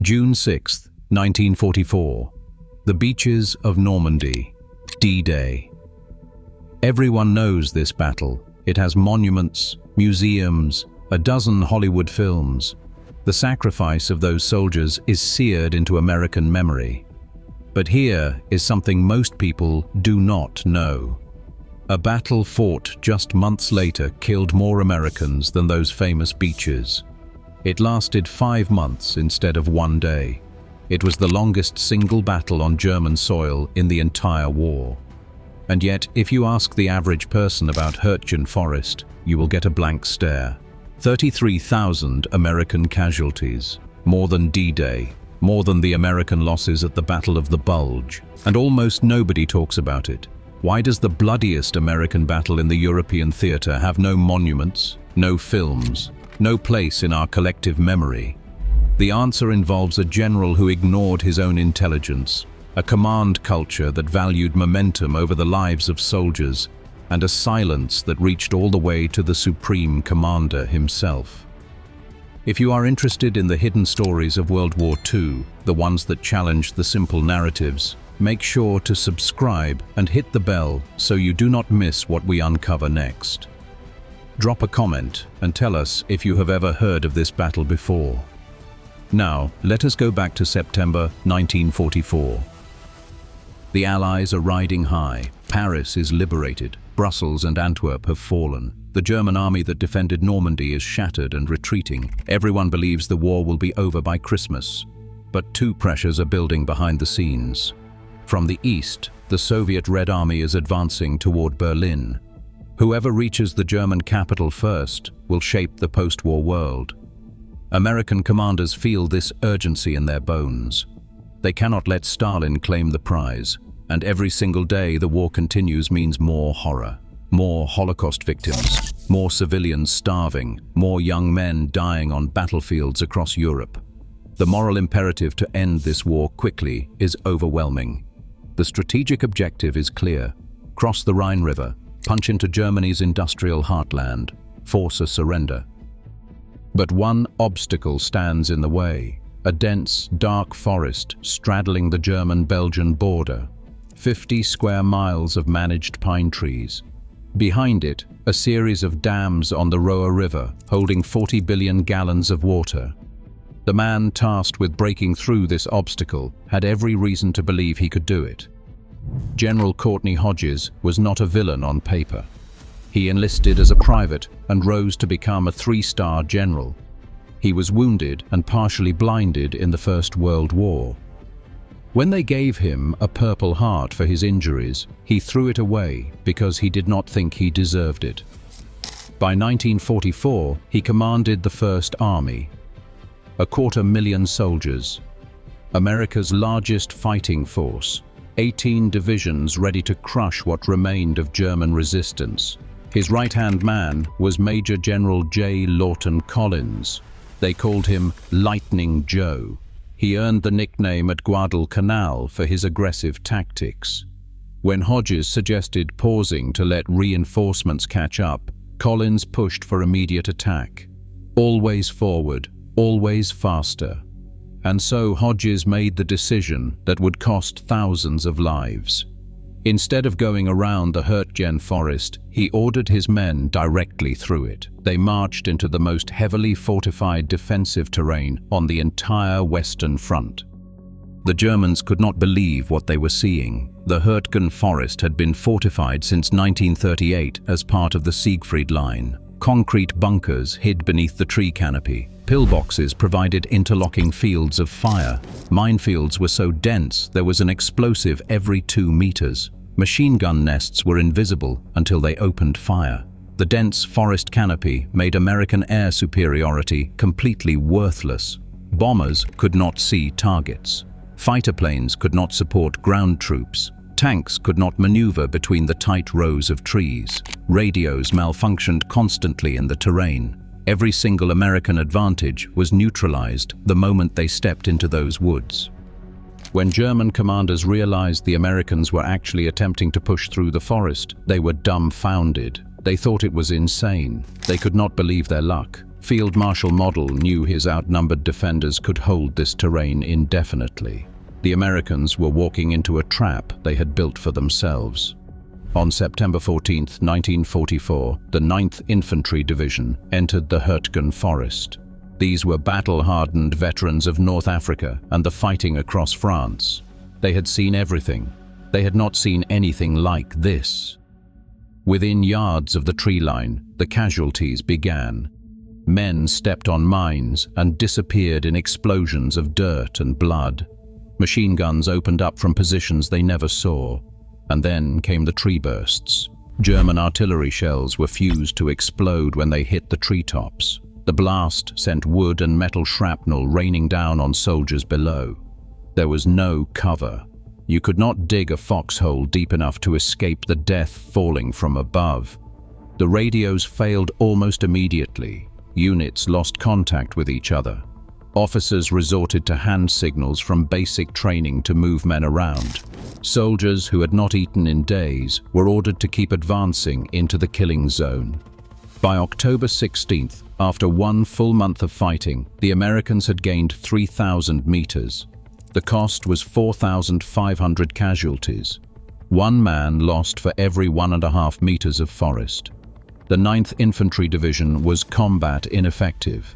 June 6, 1944. The beaches of Normandy. D-Day. Everyone knows this battle. It has monuments, museums, a dozen Hollywood films. The sacrifice of those soldiers is seared into American memory. But here is something most people do not know. A battle fought just months later killed more Americans than those famous beaches. It lasted 5 months instead of 1 day. It was the longest single battle on German soil in the entire war. And yet, if you ask the average person about Hürtgen Forest, you will get a blank stare. 33,000 American casualties, more than D-Day, more than the American losses at the Battle of the Bulge, and almost nobody talks about it. Why does the bloodiest American battle in the European theater have no monuments, no films, no place in our collective memory? The answer involves a general who ignored his own intelligence, a command culture that valued momentum over the lives of soldiers, and a silence that reached all the way to the supreme commander himself. If you are interested in the hidden stories of World War II, the ones that challenged the simple narratives, make sure to subscribe and hit the bell so you do not miss what we uncover next. Drop a comment and tell us if you have ever heard of this battle before. Now, let us go back to September 1944. The Allies are riding high. Paris is liberated. Brussels and Antwerp have fallen. The German army that defended Normandy is shattered and retreating. Everyone believes the war will be over by Christmas. But two pressures are building behind the scenes. From the east, the Soviet Red Army is advancing toward Berlin. Whoever reaches the German capital first will shape the post-war world. American commanders feel this urgency in their bones. They cannot let Stalin claim the prize, and every single day the war continues means more horror, more Holocaust victims, more civilians starving, more young men dying on battlefields across Europe. The moral imperative to end this war quickly is overwhelming. The strategic objective is clear: cross the Rhine River, punch into Germany's industrial heartland, force a surrender. But one obstacle stands in the way: a dense, dark forest straddling the German-Belgian border. 50 square miles of managed pine trees. Behind it, a series of dams on the Roer River holding 40 billion gallons of water. The man tasked with breaking through this obstacle had every reason to believe he could do it. General Courtney Hodges was not a villain on paper. He enlisted as a private and rose to become a 3-star general. He was wounded and partially blinded in the First World War. When they gave him a Purple Heart for his injuries, he threw it away because he did not think he deserved it. By 1944, he commanded the First Army. 250,000 soldiers. America's largest fighting force. 18 divisions ready to crush what remained of German resistance. His right-hand man was Major General J. Lawton Collins. They called him Lightning Joe. He earned the nickname at Guadalcanal for his aggressive tactics. When Hodges suggested pausing to let reinforcements catch up, Collins pushed for immediate attack. Always forward, always faster. And so Hodges made the decision that would cost thousands of lives. Instead of going around the Hürtgen Forest, he ordered his men directly through it. They marched into the most heavily fortified defensive terrain on the entire Western Front. The Germans could not believe what they were seeing. The Hürtgen Forest had been fortified since 1938 as part of the Siegfried Line. Concrete bunkers hid beneath the tree canopy. Pillboxes provided interlocking fields of fire. Minefields were so dense there was an explosive every 2 meters. Machine gun nests were invisible until they opened fire. The dense forest canopy made American air superiority completely worthless. Bombers could not see targets. Fighter planes could not support ground troops. Tanks could not maneuver between the tight rows of trees. Radios malfunctioned constantly in the terrain. Every single American advantage was neutralized the moment they stepped into those woods. When German commanders realized the Americans were actually attempting to push through the forest, they were dumbfounded. They thought it was insane. They could not believe their luck. Field Marshal Model knew his outnumbered defenders could hold this terrain indefinitely. The Americans were walking into a trap they had built for themselves. On September 14, 1944, the 9th Infantry Division entered the Hürtgen Forest. These were battle-hardened veterans of North Africa and the fighting across France. They had seen everything. They had not seen anything like this. Within yards of the tree line, the casualties began. Men stepped on mines and disappeared in explosions of dirt and blood. Machine guns opened up from positions they never saw. And then came the tree bursts. German artillery shells were fused to explode when they hit the treetops. The blast sent wood and metal shrapnel raining down on soldiers below. There was no cover. You could not dig a foxhole deep enough to escape the death falling from above. The radios failed almost immediately. Units lost contact with each other. Officers resorted to hand signals from basic training to move men around. Soldiers who had not eaten in days were ordered to keep advancing into the killing zone. By October 16th, after one full month of fighting, the Americans had gained 3,000 meters. The cost was 4,500 casualties. One man lost for every 1.5 meters of forest. The 9th Infantry Division was combat ineffective.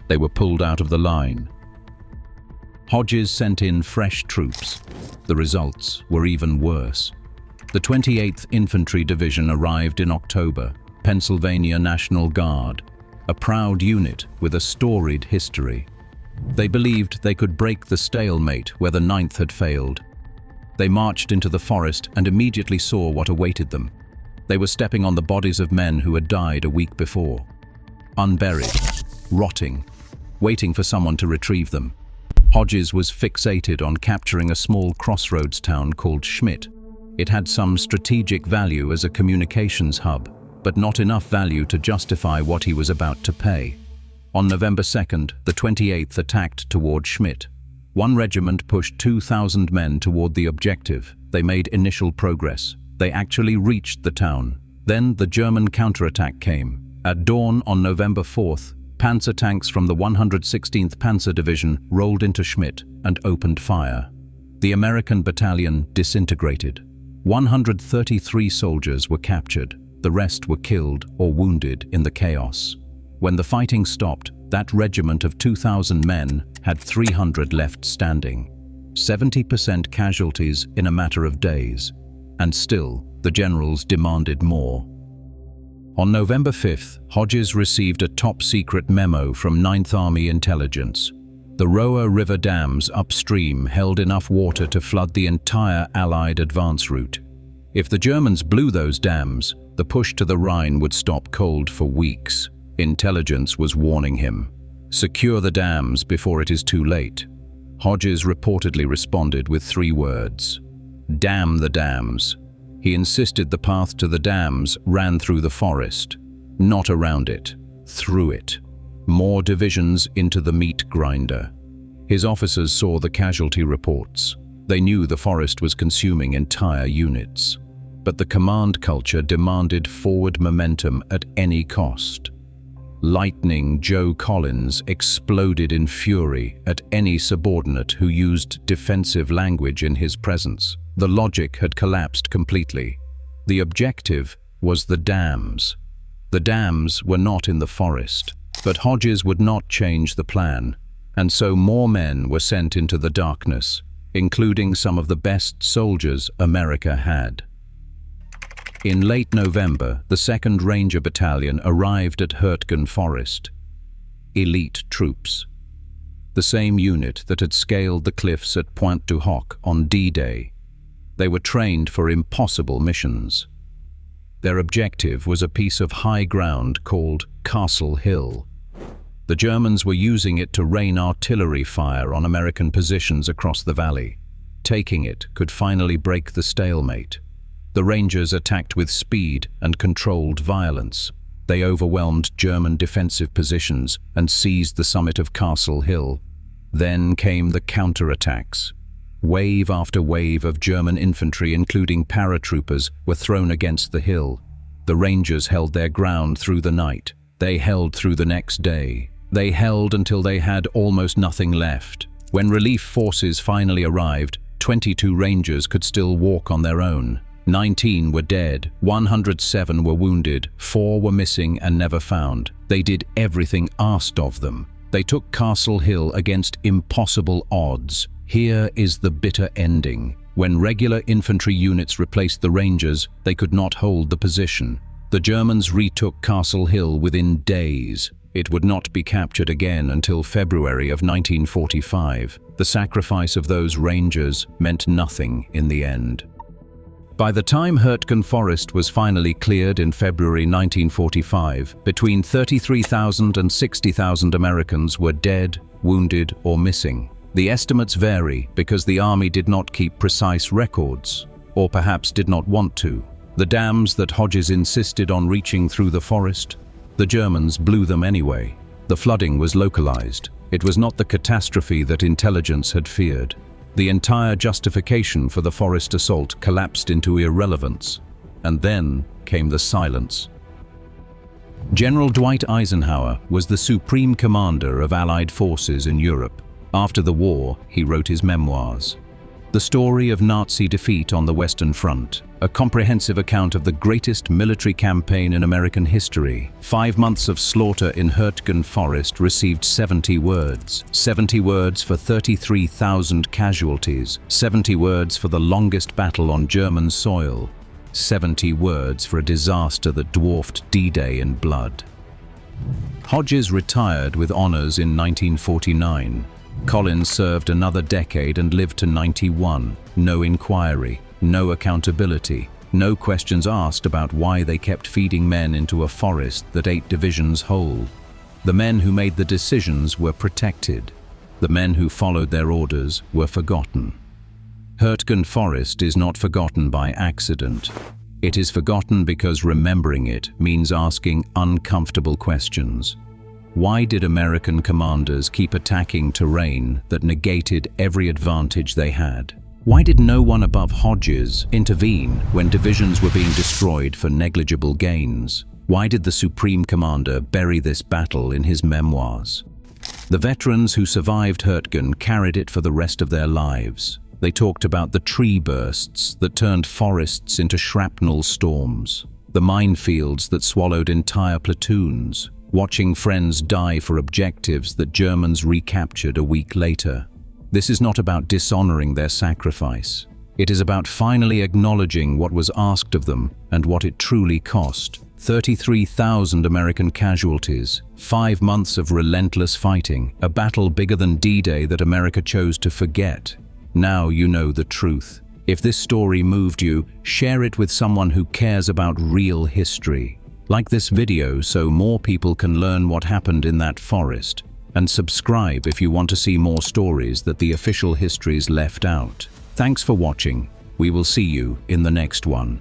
They were pulled out of the line. Hodges sent in fresh troops. The results were even worse. The 28th Infantry Division arrived in October, Pennsylvania National Guard, a proud unit with a storied history. They believed they could break the stalemate where the 9th had failed. They marched into the forest and immediately saw what awaited them. They were stepping on the bodies of men who had died a week before. Unburied, rotting, waiting for someone to retrieve them. Hodges was fixated on capturing a small crossroads town called Schmidt. It had some strategic value as a communications hub, but not enough value to justify what he was about to pay. On November 2nd, the 28th attacked toward Schmidt. One regiment pushed 2,000 men toward the objective. They made initial progress. They actually reached the town. Then the German counterattack came. At dawn on November 4th, panzer tanks from the 116th Panzer Division rolled into Schmidt and opened fire. The American battalion disintegrated. 133 soldiers were captured. The rest were killed or wounded in the chaos. When the fighting stopped, that regiment of 2,000 men had 300 left standing. 70% casualties in a matter of days. And still, the generals demanded more. On November 5th, Hodges received a top-secret memo from 9th Army Intelligence. The Roa River dams upstream held enough water to flood the entire Allied advance route. If the Germans blew those dams, the push to the Rhine would stop cold for weeks. Intelligence was warning him. Secure the dams before it is too late. Hodges reportedly responded with 3 words. Damn the dams. He insisted the path to the dams ran through the forest, not around it, through it. More divisions into the meat grinder. His officers saw the casualty reports. They knew the forest was consuming entire units. But the command culture demanded forward momentum at any cost. Lightning Joe Collins exploded in fury at any subordinate who used defensive language in his presence. The logic had collapsed completely. The objective was the dams. The dams were not in the forest, but Hodges would not change the plan, and so more men were sent into the darkness, including some of the best soldiers America had. In late November, the 2nd Ranger Battalion arrived at Hürtgen Forest. Elite troops. The same unit that had scaled the cliffs at Pointe du Hoc on D-Day. They were trained for impossible missions. Their objective was a piece of high ground called Castle Hill. The Germans were using it to rain artillery fire on American positions across the valley. Taking it could finally break the stalemate. The Rangers attacked with speed and controlled violence. They overwhelmed German defensive positions and seized the summit of Castle Hill. Then came the counterattacks. Wave after wave of German infantry, including paratroopers, were thrown against the hill. The Rangers held their ground through the night. They held through the next day. They held until they had almost nothing left. When relief forces finally arrived, 22 Rangers could still walk on their own. 19 were dead, 107 were wounded, 4 were missing and never found. They did everything asked of them. They took Castle Hill against impossible odds. Here is the bitter ending. When regular infantry units replaced the Rangers, they could not hold the position. The Germans retook Castle Hill within days. It would not be captured again until February of 1945. The sacrifice of those Rangers meant nothing in the end. By the time Hürtgen Forest was finally cleared in February 1945, between 33,000 and 60,000 Americans were dead, wounded, or missing. The estimates vary because the army did not keep precise records, or perhaps did not want to. The dams that Hodges insisted on reaching through the forest, the Germans blew them anyway. The flooding was localized. It was not the catastrophe that intelligence had feared. The entire justification for the forest assault collapsed into irrelevance. And then came the silence. General Dwight Eisenhower was the supreme commander of Allied forces in Europe. After the war, he wrote his memoirs. The story of Nazi defeat on the Western Front, a comprehensive account of the greatest military campaign in American history. 5 months of slaughter in Hürtgen Forest received 70 words. 70 words for 33,000 casualties. 70 words for the longest battle on German soil. 70 words for a disaster that dwarfed D-Day in blood. Hodges retired with honors in 1949. Collins served another decade and lived to 91. No inquiry, no accountability, no questions asked about why they kept feeding men into a forest that ate divisions whole. The men who made the decisions were protected. The men who followed their orders were forgotten. Hürtgen Forest is not forgotten by accident. It is forgotten because remembering it means asking uncomfortable questions. Why did American commanders keep attacking terrain that negated every advantage they had? Why did no one above Hodges intervene when divisions were being destroyed for negligible gains? Why did the Supreme Commander bury this battle in his memoirs? The veterans who survived Hürtgen carried it for the rest of their lives. They talked about the tree bursts that turned forests into shrapnel storms, the minefields that swallowed entire platoons, watching friends die for objectives that Germans recaptured a week later. This is not about dishonoring their sacrifice. It is about finally acknowledging what was asked of them and what it truly cost. 33,000 American casualties, 5 months of relentless fighting, a battle bigger than D-Day that America chose to forget. Now you know the truth. If this story moved you, share it with someone who cares about real history. Like this video so more people can learn what happened in that forest, and subscribe if you want to see more stories that the official histories left out. Thanks for watching. We will see you in the next one.